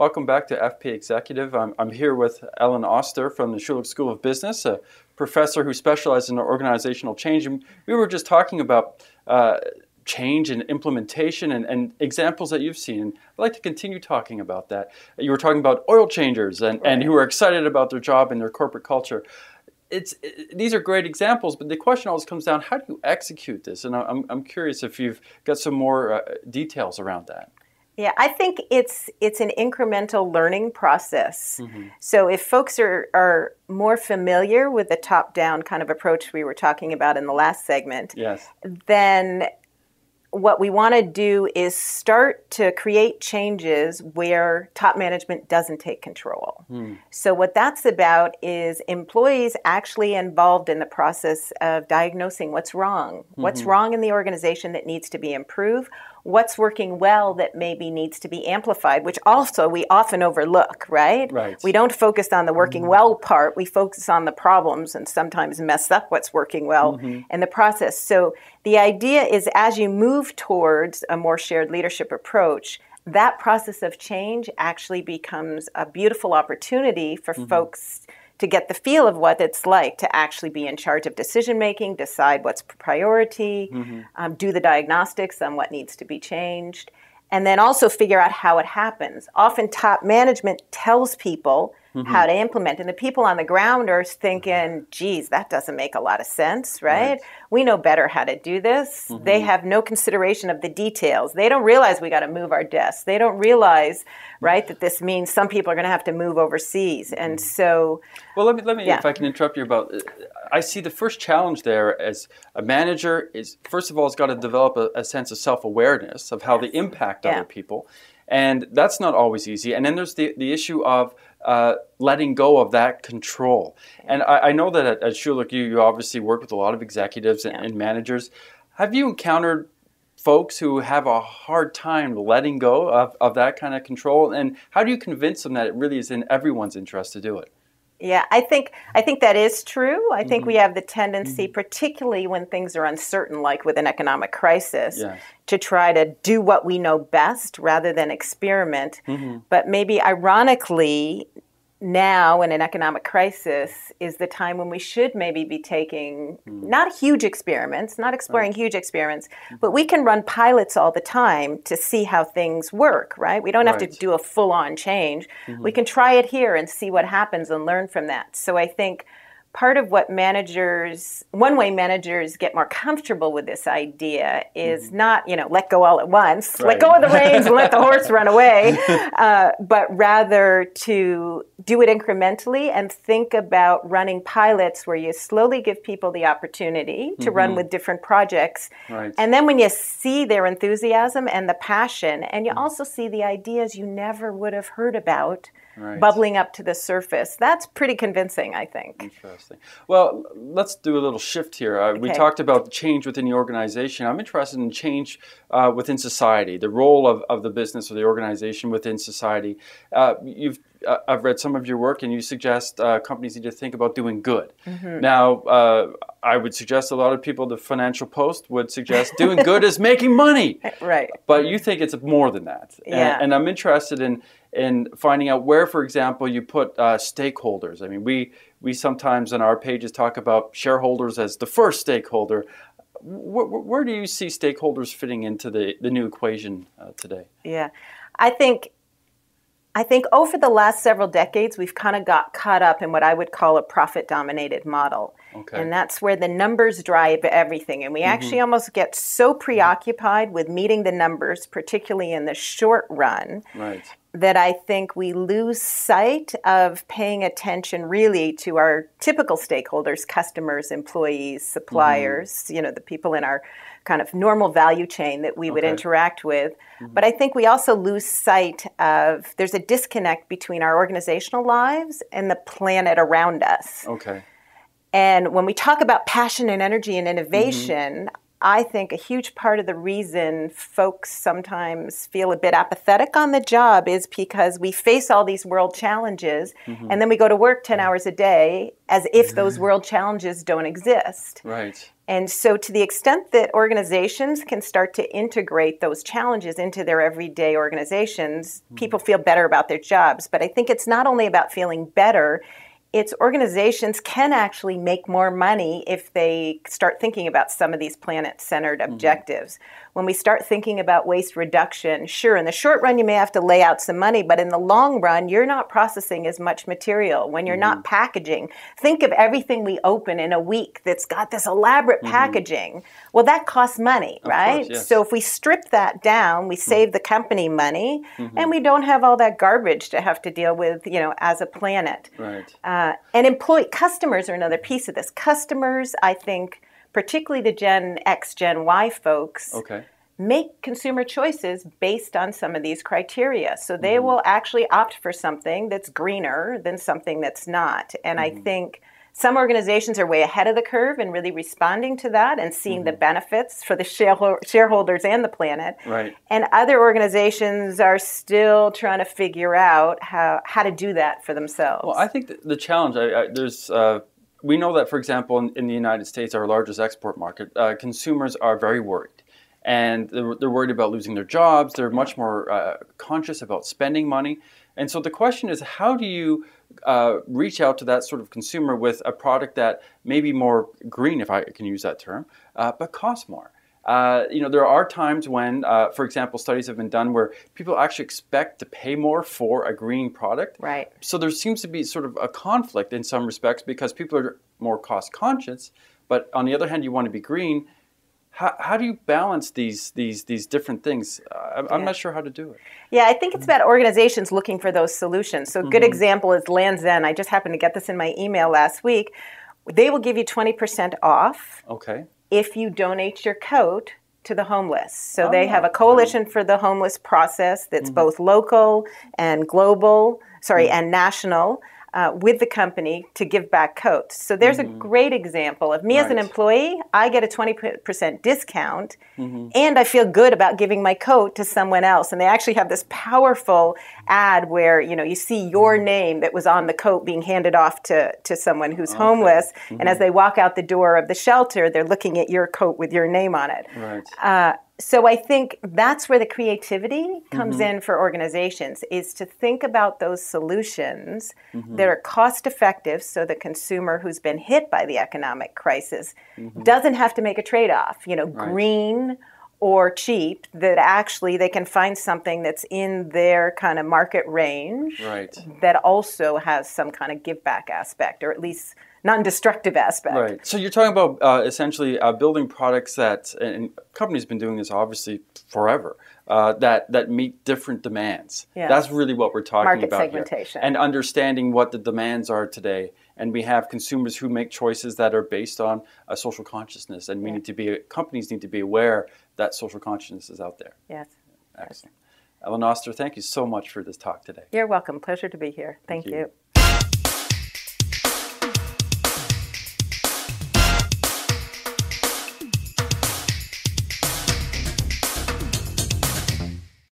Welcome back to FP Executive. I'm here with Ellen Auster from the Schulich School of Business, a professor who specializes in organizational change. And we were just talking about change and implementation and examples that you've seen. I'd like to continue talking about that. You were talking about oil changers and who are excited about their job and their corporate culture. These are great examples, but the question always comes down, how do you execute this? And I'm curious if you've got some more details around that. Yeah, I think it's an incremental learning process. Mm-hmm. So if folks are more familiar with the top-down kind of approach we were talking about in the last segment, yes, then what we want to do is start to create changes where top management doesn't take control. So what that's about is employees actually involved in the process of diagnosing what's wrong. What's wrong in the organization that needs to be improved? What's working well that maybe needs to be amplified, which also we often overlook, right? We don't focus on the working well part. We focus on the problems and sometimes mess up what's working well in the process. So the idea is as you move towards a more shared leadership approach, that process of change actually becomes a beautiful opportunity for folks to get the feel of what it's like to actually be in charge of decision making, decide what's priority, do the diagnostics on what needs to be changed, and then also figure out how it happens. Often top management tells people how to implement, and the people on the ground are thinking, geez, that doesn't make a lot of sense, right? We know better how to do this. They have no consideration of the details. They don't realize we got to move our desks. They don't realize, right, that this means some people are going to have to move overseas. And so... Well, let me if I can interrupt you about... I see the first challenge there as a manager is, first of all, has got to develop a sense of self-awareness of how they impact other people. And that's not always easy. And then there's the issue of letting go of that control. And I know that at Schulich, you obviously work with a lot of executives and managers. Have you encountered folks who have a hard time letting go of that kind of control? And how do you convince them that it really is in everyone's interest to do it? Yeah, I think that is true. I think we have the tendency, particularly when things are uncertain, like with an economic crisis, to try to do what we know best rather than experiment. But maybe ironically, now in an economic crisis is the time when we should maybe be taking not huge experiments, not exploring huge experiments, but we can run pilots all the time to see how things work, right? We don't have to do a full-on change. We can try it here and see what happens and learn from that. So I think part of what one way managers get more comfortable with this idea is not, let go all at once, let go of the reins and let the horse run away, but rather to do it incrementally and think about running pilots where you slowly give people the opportunity to run with different projects. And then when you see their enthusiasm and the passion, and you also see the ideas you never would have heard about bubbling up to the surface, that's pretty convincing, I think. Interesting. Well, let's do a little shift here. We talked about change within the organization. I'm interested in change within society, the role of the business or the organization within society. I've read some of your work, and you suggest companies need to think about doing good. Now, I would suggest a lot of people, the Financial Post would suggest doing good is making money. But you think it's more than that. And I'm interested in finding out where, for example, you put stakeholders. I mean, we sometimes on our pages talk about shareholders as the first stakeholder. Where do you see stakeholders fitting into the new equation today? Yeah, I think over the last several decades, we've kind of got caught up in what I would call a profit-dominated model. And that's where the numbers drive everything. And we actually almost get so preoccupied with meeting the numbers, particularly in the short run, that I think we lose sight of paying attention really to our typical stakeholders, customers, employees, suppliers, the people in our kind of normal value chain that we would interact with. But I think we also lose sight of, there's a disconnect between our organizational lives and the planet around us. And when we talk about passion and energy and innovation, I think a huge part of the reason folks sometimes feel a bit apathetic on the job is because we face all these world challenges and then we go to work 10 hours a day as if those world challenges don't exist. Right. And so to the extent that organizations can start to integrate those challenges into their everyday organizations, people feel better about their jobs. But I think it's not only about feeling better, it's organizations can actually make more money if they start thinking about some of these planet-centered objectives. When we start thinking about waste reduction, sure, in the short run you may have to lay out some money, but in the long run you're not processing as much material. When you're not packaging, think of everything we open in a week that's got this elaborate packaging. Well, that costs money, right? Of course, yes. So if we strip that down, we save the company money, and we don't have all that garbage to have to deal with, as a planet. Right. And customers are another piece of this. Customers, I think, particularly the Gen X, Gen Y folks, make consumer choices based on some of these criteria. So they will actually opt for something that's greener than something that's not. And I think some organizations are way ahead of the curve and really responding to that and seeing the benefits for the shareholders and the planet. Right. And other organizations are still trying to figure out how to do that for themselves. Well, I think the challenge, we know that, for example, in the United States, our largest export market, consumers are very worried. And they're worried about losing their jobs. They're much more conscious about spending money. And so the question is, how do you reach out to that sort of consumer with a product that may be more green, if I can use that term, but costs more? There are times when, for example, studies have been done where people actually expect to pay more for a green product. Right. So there seems to be sort of a conflict in some respects because people are more cost conscious, but on the other hand, you want to be green. How do you balance these different things? I'm not sure how to do it. Yeah, I think it's about organizations looking for those solutions. So a good example is Land's End. I just happened to get this in my email last week. They will give you 20% off if you donate your coat to the homeless. So they have a coalition for the homeless process that's both local and global, and national. With the company to give back coats. So there's a great example of me as an employee. I get a 20% discount and I feel good about giving my coat to someone else. And they actually have this powerful ad where, you see your name that was on the coat being handed off to someone who's homeless. And as they walk out the door of the shelter, they're looking at your coat with your name on it. Right. So I think that's where the creativity comes in for organizations, is to think about those solutions that are cost effective so the consumer who's been hit by the economic crisis doesn't have to make a trade-off, green or cheap, that actually they can find something that's in their kind of market range that also has some kind of give back aspect, or at least non-destructive aspect. Right. So you're talking about essentially building products that, and companies have been doing this obviously forever, that meet different demands. Yeah. That's really what we're talking about segmentation. Here. And understanding what the demands are today. And we have consumers who make choices that are based on a social consciousness, and companies need to be aware that social consciousness is out there. Yes. Excellent. Ellen Auster, thank you so much for this talk today. You're welcome. Pleasure to be here. Thank you.